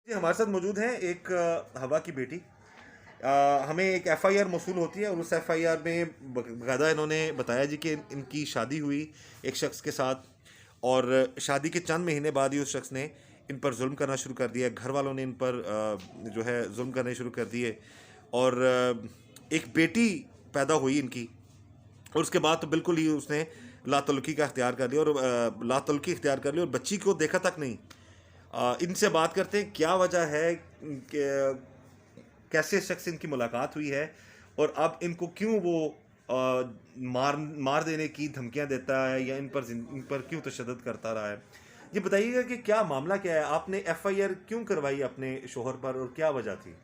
जी, हमारे साथ मौजूद हैं एक हवा की बेटी। हमें एक एफआईआर मौसूल होती है और उस एफआईआर में बकायदा इन्होंने बताया जी कि इनकी शादी हुई एक शख्स के साथ, और शादी के चंद महीने बाद ही उस शख्स ने इन पर जुल्म करना शुरू कर दिया। घर वालों ने इन पर जो है जुल्म करने शुरू कर दिए, और एक बेटी पैदा हुई इनकी, और उसके बाद तो बिल्कुल ही उसने लातलुकी का इख्तियार कर लिया, और लातलुकी इख्तियार कर ली और बच्ची को देखा तक नहीं। इनसे बात करते हैं क्या वजह है कि कैसे शख्स इनकी मुलाकात हुई है, और अब इनको क्यों वो मार मार देने की धमकियां देता है, या इन पर क्यों तशद्दुद करता रहा है। ये बताइएगा कि क्या मामला क्या है, आपने एफआईआर क्यों करवाई अपने शोहर पर, और क्या वजह थी।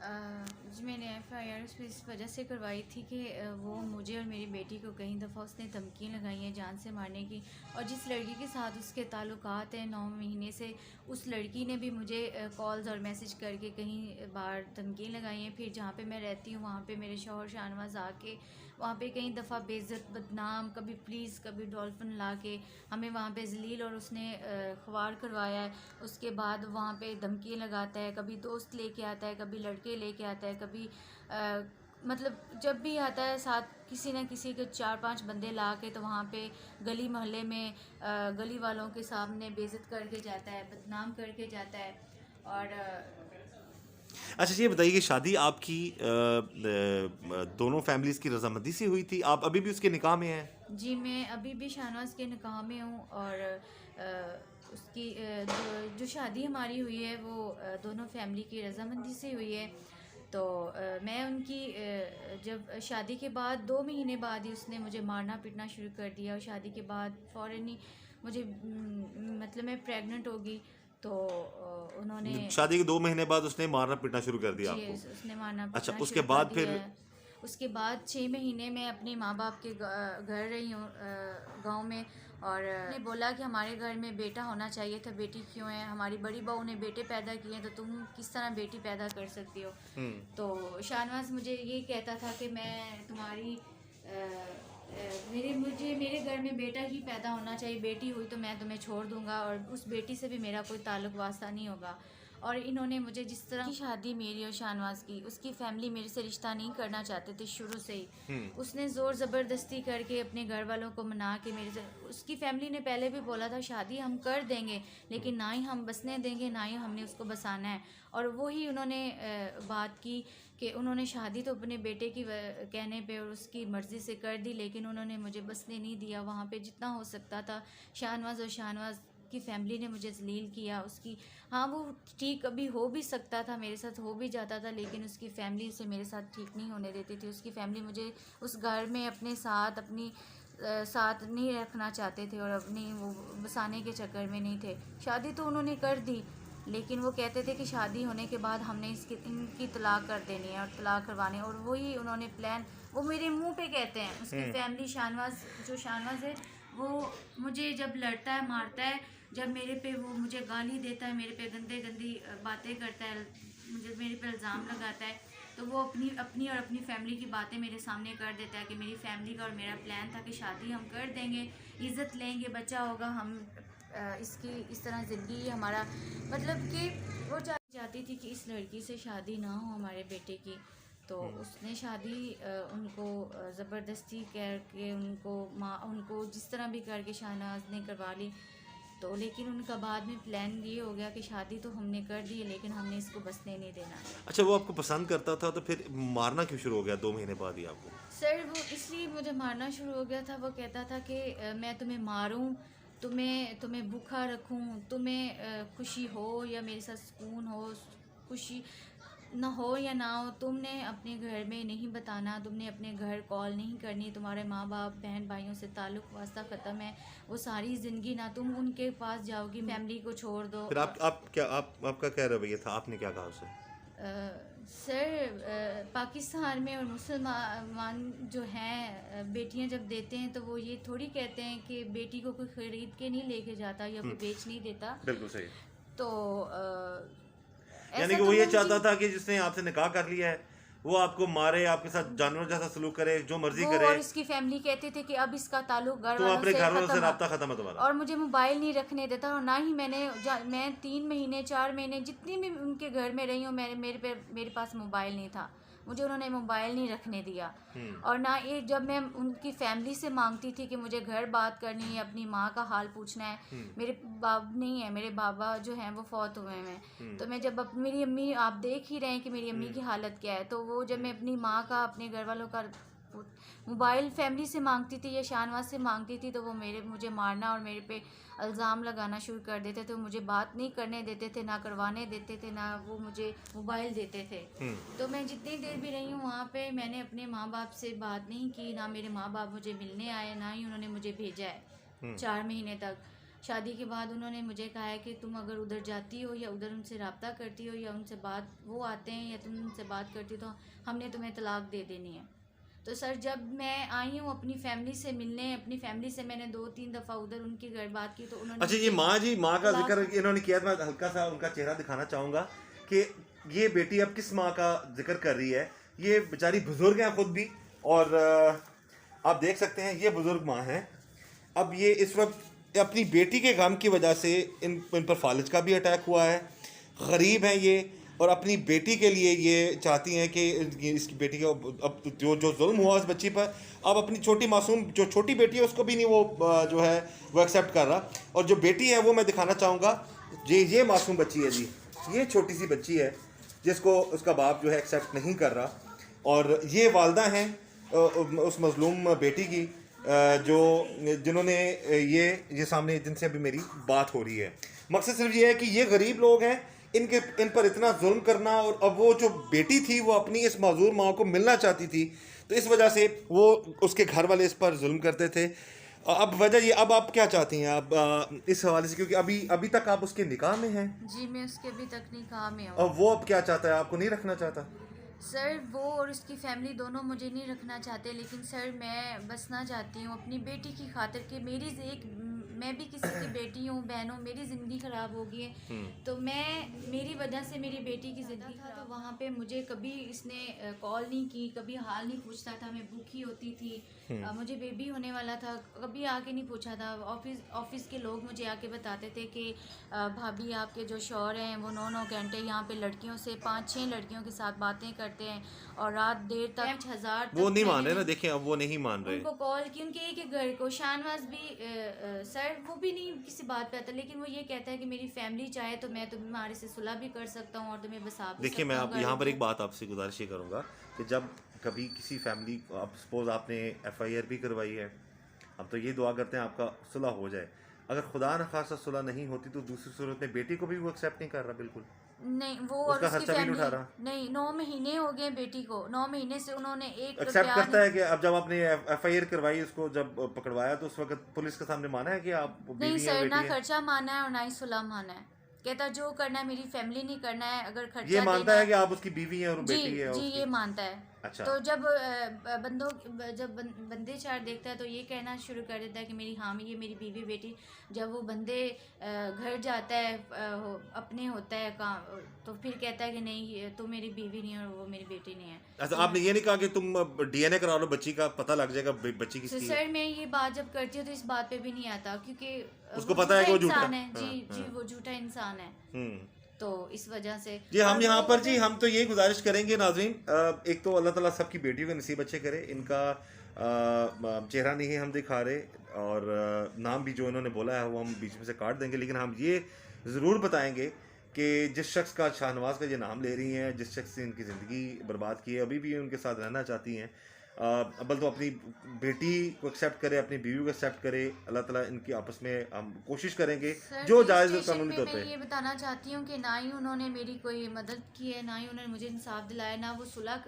जी मैंने एफआईआर इस वजह से करवाई थी कि वो मुझे और मेरी बेटी को कई दफ़ा उसने धमकी लगाई हैं जान से मारने की। और जिस लड़की के साथ उसके ताल्लुकात हैं 9 महीने से, उस लड़की ने भी मुझे कॉल्स और मैसेज करके कहीं बार धमकी लगाई हैं। फिर जहाँ पे मैं रहती हूँ वहाँ पे मेरे शौहर शाहनवाज आके वहाँ पे कई दफ़ा बेइज्जत बदनाम, कभी पुलिस कभी डॉल्फिन ला के हमें वहाँ पे जलील और उसने ख्वार करवाया है। उसके बाद वहाँ पे धमकी लगाता है, कभी दोस्त लेके आता है, कभी लड़के लेके आता है, कभी मतलब जब भी आता है साथ किसी न किसी के 4-5 बंदे ला के, तो वहाँ पे गली मोहल्ले में गली वालों के सामने बेइज्जत करके जाता है, बदनाम करके जाता है। और अच्छा, ये बताइए कि शादी आपकी दोनों फैमिलीज की रजामंदी से हुई थी, आप अभी भी उसके निकाह में हैं। जी मैं अभी भी शाहनवाज के निकाह में हूँ। और उसकी जो शादी हमारी हुई है वो दोनों फैमिली की रजामंदी से हुई है। तो मैं उनकी जब शादी के बाद 2 महीने बाद ही उसने मुझे मारना पीटना शुरू कर दिया, और शादी के बाद फ़ौरन ही मुझे मतलब मैं प्रेग्नेंट हो गई। तो उन्होंने शादी के 2 महीने बाद उसने मारना पीटना शुरू कर दिया जी आपको। उसने मारना अच्छा, पीटना उसके शुरू कर बाद दिया फिर। है। उसके बाद 6 महीने मैं अपने माँ बाप के घर रही हूँ गांव में। और ने बोला कि हमारे घर में बेटा होना चाहिए था, बेटी क्यों है, हमारी बड़ी बहू ने बेटे पैदा किए हैं तो तुम किस तरह बेटी पैदा कर सकती हो। तो शाहनवाज मुझे ये कहता था कि मैं तुम्हारी मेरे घर में बेटा ही पैदा होना चाहिए, बेटी हुई तो मैं तुम्हें छोड़ दूंगा और उस बेटी से भी मेरा कोई ताल्लुक वास्ता नहीं होगा। और इन्होंने मुझे जिस तरह की शादी मेरी और शाहनवाज की, उसकी फैमिली मेरे से रिश्ता नहीं करना चाहते थे शुरू से ही। उसने ज़ोर ज़बरदस्ती करके अपने घर वालों को मना के मेरे से, उसकी फैमिली ने पहले भी बोला था शादी हम कर देंगे लेकिन ना ही हम बसने देंगे ना ही हमने उसको बसाना है। और वही उन्होंने बात की कि उन्होंने शादी तो अपने बेटे की कहने पे और उसकी मर्ज़ी से कर दी, लेकिन उन्होंने मुझे बसने नहीं दिया वहाँ पे। जितना हो सकता था शाहनवाज और शाहनवाज की फैमिली ने मुझे जलील किया। उसकी हाँ वो ठीक अभी हो भी सकता था, मेरे साथ हो भी जाता था, लेकिन उसकी फैमिली से मेरे साथ ठीक नहीं होने देती थी। उसकी फैमिली मुझे उस घर में अपने साथ साथ नहीं रखना चाहते थे और अपनी वो बसाने के चक्कर में नहीं थे। शादी तो उन्होंने कर दी लेकिन वो कहते थे कि शादी होने के बाद हमने इनकी तलाक कर देनी है और तलाक करवानी है। और वही उन्होंने प्लान वो मेरे मुंह पे कहते हैं। उसकी फैमिली शाहनवाज है वो मुझे जब लड़ता है मारता है, जब मेरे पे वो मुझे गाली देता है, मेरे पे गंदी गंदी बातें करता है, मुझे मेरे पे इल्ज़ाम लगाता है, तो वो अपनी और अपनी फैमिली की बातें मेरे सामने कर देता है कि मेरी फैमिली का और मेरा प्लान था कि शादी हम कर देंगे, इज़्ज़त लेंगे, बच्चा होगा, हम इसकी इस तरह ज़िंदगी हमारा मतलब कि वो चाहती थी कि इस लड़की से शादी ना हो हमारे बेटे की। तो उसने शादी उनको ज़बरदस्ती करके उनको जिस तरह भी करके शाहनवाज ने करवा ली। तो लेकिन उनका बाद में प्लान ये हो गया कि शादी तो हमने कर दी है लेकिन हमने इसको बसने नहीं देना। अच्छा, वो आपको पसंद करता था तो फिर मारना क्यों शुरू हो गया 2 महीने बाद ही आपको। सर वो इसलिए मुझे मारना शुरू हो गया था, वो कहता था कि मैं तुम्हें मारूं, तुम्हें तुम्हें भूखा रखूं, तुम्हें खुशी हो या मेरे साथ सुकून हो, खुशी ना हो या ना हो, तुमने अपने घर में नहीं बताना, तुमने अपने घर कॉल नहीं करनी, तुम्हारे माँ बाप बहन भाइयों से ताल्लुक़ वास्ता ख़त्म है, वो सारी ज़िंदगी ना तुम उनके पास जाओगी, फैमिली को छोड़ दो। फिर आपका क्या रवैया था, आपने क्या कहा उसे। सर पाकिस्तान में और मुसलमान जो हैं बेटियां जब देते हैं तो वो ये थोड़ी कहते हैं कि बेटी को कोई ख़रीद के नहीं लेके जाता या कोई बेच नहीं देता। बिल्कुल सही। तो यानी ऐसा कि तो वो ये मैं उनकी चाहता था कि जिसने आपसे निकाह कर लिया है वो आपको मारे, आपके साथ जानवर जैसा सलूक करे, जो मर्जी वो करे, और इसकी फैमिली कहते थे कि अब इसका ताल्लुक घर तो वालों अपने से घर वालों से खत्म है। राब्ता खत्म है तुम्हारा। और मुझे मोबाइल नहीं रखने देता, और ना ही मैं 3 महीने 4 महीने जितनी भी उनके घर में रही हूँ, मेरे पास मोबाइल नहीं था, मुझे उन्होंने मोबाइल नहीं रखने दिया। और ना ये जब मैं उनकी फैमिली से मांगती थी कि मुझे घर बात करनी है, अपनी माँ का हाल पूछना है, मेरे बाप नहीं है, मेरे बाबा जो हैं वो फौत हुए हैं, तो मैं जब मेरी अम्मी, आप देख ही रहे हैं कि मेरी अम्मी की हालत क्या है, तो वो जब मैं अपनी माँ का, अपने घर वालों का मोबाइल फैमिली से मांगती थी या शाहनवाज से मांगती थी, तो वो मुझे मारना और मेरे पे इल्ज़ाम लगाना शुरू कर देते थे। मुझे बात नहीं करने देते थे, ना करवाने देते थे, ना वो मुझे मोबाइल देते थे। तो मैं जितनी देर भी रही हूँ वहाँ पे, मैंने अपने माँ बाप से बात नहीं की, ना मेरे माँ बाप मुझे मिलने आए, ना ही उन्होंने मुझे भेजा है 4 महीने तक। शादी के बाद उन्होंने मुझे कहा है कि तुम अगर उधर जाती हो या उधर उनसे रब्ता करती हो या उनसे बात, वो आते हैं या तुम उनसे बात करती हो, तो हमने तुम्हें तलाक दे देनी है। तो सर जब मैं आई हूँ अपनी फैमिली से मिलने, अपनी फैमिली से मैंने 2-3 दफ़ा उधर उनकी घर बात की, तो उन्होंने अच्छा, ये माँ का जिक्र इन्होंने किया, मैं हल्का सा उनका चेहरा दिखाना चाहूँगा कि ये बेटी अब किस माँ का जिक्र कर रही है। ये बेचारी बुजुर्ग हैं खुद भी, और आप देख सकते हैं ये बुजुर्ग माँ हैं। अब ये इस वक्त अपनी बेटी के गम की वजह से इन पर फालिज का भी अटैक हुआ है, गरीब हैं ये, और अपनी बेटी के लिए ये चाहती हैं कि इसकी बेटी का अब जो जुल्म हुआ उस बच्ची पर, अब अपनी छोटी मासूम जो छोटी बेटी है उसको भी नहीं वो जो है वो एक्सेप्ट कर रहा। और जो बेटी है वो मैं दिखाना चाहूँगा, ये मासूम बच्ची है जी, ये छोटी सी बच्ची है जिसको उसका बाप जो है एक्सेप्ट नहीं कर रहा, और ये वालदा हैं उस मजलूम बेटी की जिन्होंने ये सामने जिनसे अभी मेरी बात हो रही है। मकसद सिर्फ ये है कि ये गरीब लोग हैं, इन पर इतना जुल्म करना, और अब वो जो बेटी थी वो अपनी इस माजूर माँ को मिलना चाहती थी, तो इस वजह से वो उसके घर वाले इस पर जुल्म करते थे। अब वजह ये, अब आप क्या चाहती हैं आप इस हवाले से, क्योंकि अभी तक आप उसके निकाह में हैं? जी, मैं उसके अभी तक निकाह में हूँ। और वो अब क्या चाहता है, आपको नहीं रखना चाहता? सर वो और उसकी फैमिली दोनों मुझे नहीं रखना चाहते, लेकिन सर मैं बसना चाहती हूँ अपनी बेटी की खातिर कि मैं भी किसी की बेटी हूँ, बहन हूँ, मेरी ज़िंदगी ख़राब हो गई है, तो मेरी वजह से मेरी बेटी की ज़िंदगी खराब। तो वहाँ पे मुझे कभी इसने कॉल नहीं की, कभी हाल नहीं पूछता था, मैं भूखी होती थी, मुझे बेबी होने वाला था, कभी आके नहीं पूछा था। ऑफिस के लोग मुझे आके बताते थे कि भाभी आपके जो शौहर हैं वो 9-9 घंटे यहाँ पे लड़कियों से 5-6 लड़कियों के साथ बातें करते हैं, और रात देर तक 5,000 वो नहीं मान रहे ना, देखें अब वो नहीं मान रहे। उनको कॉल की, उनके एक घर को शाहनवाज भी सर वो भी नहीं किसी बात पे आता, लेकिन वो ये कहता है कि मेरी फैमिली चाहे तो मैं तुम्हारे से सुलह भी कर सकता हूँ और तुम्हें बसा भी देखिए, मैं सकता हूँ आप यहाँ पर एक बात आपसे गुजारिश ये करूँगा कि जब कभी किसी फैमिली, आप सपोज आपने FIR भी करवाई है, हम तो ये दुआ करते हैं आपका सुलह हो जाए, अगर खुदा न खासा सुलह नहीं होती तो दूसरी सूरत में बेटी को भी वो एक्सेप्ट नहीं कर रहा, बिल्कुल नहीं, वो और उसका उसकी खर्चा भी नहीं उठा फैमिली रहा। नहीं, 9 महीने हो गए बेटी को, 9 महीने से उन्होंने एक एक्सेप्ट रुपया करता है कि अब जब आपने FIR करवाई, उसको जब पकड़वाया, तो उस वक्त पुलिस के सामने माना है कि आप नहीं बीवी हैं, सर, बेटी ना हैं? खर्चा माना है और ना ही सुलह माना है। कहता जो करना है मेरी फैमिली नहीं करना है, अगर खर्चा ये मानता देना है कि आप उसकी बीवी हैं और वो जी बेटी है जी उसकी? ये मानता है। अच्छा। तो जब बंदे चार देखता है तो ये कहना शुरू कर देता है कि मेरी हाँ ये मेरी बीवी बेटी। जब वो बंदे घर जाता है अपने होता है काम, तो फिर कहता है कि नहीं तो मेरी बीवी नहीं है और वो मेरी बेटी नहीं है। अच्छा, आपने ये नहीं कहा कि तुम DNA करा लो, बच्ची का पता लग जाएगा बच्ची तो किसकी है? सर मैं ये बात जब करती हूँ तो इस बात पे भी नहीं आता, क्योंकि उसको पता है कि वो झूठा इंसान है। हाँ, जी हाँ। जी वो झूठा इंसान है, तो इस वजह से जी हम और यहाँ वो पर पता जी है- हम तो ये गुजारिश करेंगे नाजरीन, एक तो अल्लाह ताला सबकी बेटियों के नसीब अच्छे करे, इनका चेहरा नहीं हम दिखा रहे, और नाम भी जो इन्होंने बोला है वो हम बीच में से काट देंगे, लेकिन हम ये ज़रूर बताएंगे कि जिस शख्स का, शाहनवाज का ये नाम ले रही हैं, जिस शख्स ने इनकी ज़िंदगी बर्बाद की है, अभी भी उनके साथ रहना चाहती हैं, अव्वल तो अपनी बेटी को एक्सेप्ट करे, अपनी बीवी को एक्सेप्ट करे। अल्लाह ताला इनकी आपस में हम कोशिश करेंगे सर, जो पुलिस जायज़ स्टेशन कानूनी में तौर मैं पे। ये बताना चाहती हूँ कि ना ही उन्होंने मेरी कोई मदद की है, ना ही उन्होंने मुझे इंसाफ दिलाया, ना वो सुलह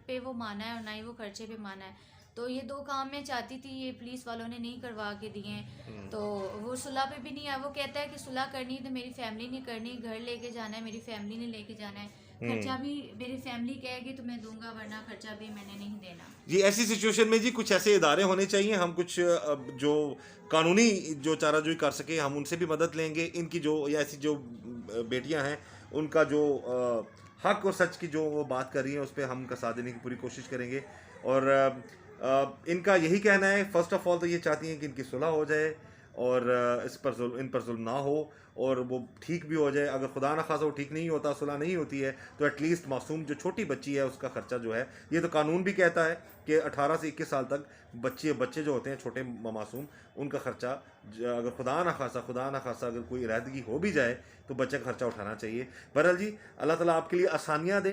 पे वो माना है और ना ही वो खर्चे पे माना है। तो ये 2 काम मैं चाहती थी, ये पुलिस वालों ने नहीं करवा के दिए हैं, तो वो सुलह पे भी नहीं है। वो कहता है कि सुलह करनी है तो मेरी फैमिली नहीं करनी, घर लेके जाना है मेरी फैमिली ने लेके जाना है, खर्चा भी मेरी फैमिली कहेगी तो मैं दूंगा, वरना खर्चा भी मैंने नहीं देना। जी ऐसी सिचुएशन में जी कुछ ऐसे इदारे होने चाहिए, हम कुछ जो कानूनी जो चाराजोई कर सके हम उनसे भी मदद लेंगे। इनकी जो या ऐसी जो बेटियां हैं उनका जो हक और सच की जो वो बात कर रही हैं उस पर हम साथ देने की पूरी कोशिश करेंगे। और इनका यही कहना है, फर्स्ट ऑफ ऑल तो ये चाहती हैं कि इनकी सुलह हो जाए और इन पर जुल्म ना हो और वो ठीक भी हो जाए। अगर खुदा न खासा वो ठीक नहीं होता, सुलह नहीं होती है, तो एटलीस्ट मासूम जो छोटी बच्ची है उसका खर्चा जो है, ये तो कानून भी कहता है कि 18 से 21 साल तक बच्चे जो होते हैं छोटे मासूम, उनका खर्चा अगर खुदा न खासा अगर कोई इरादगी हो भी जाए तो बच्चे का खर्चा उठाना चाहिए। बहरहाल जी, अल्लाह ताला आपके लिए आसानियाँ दे।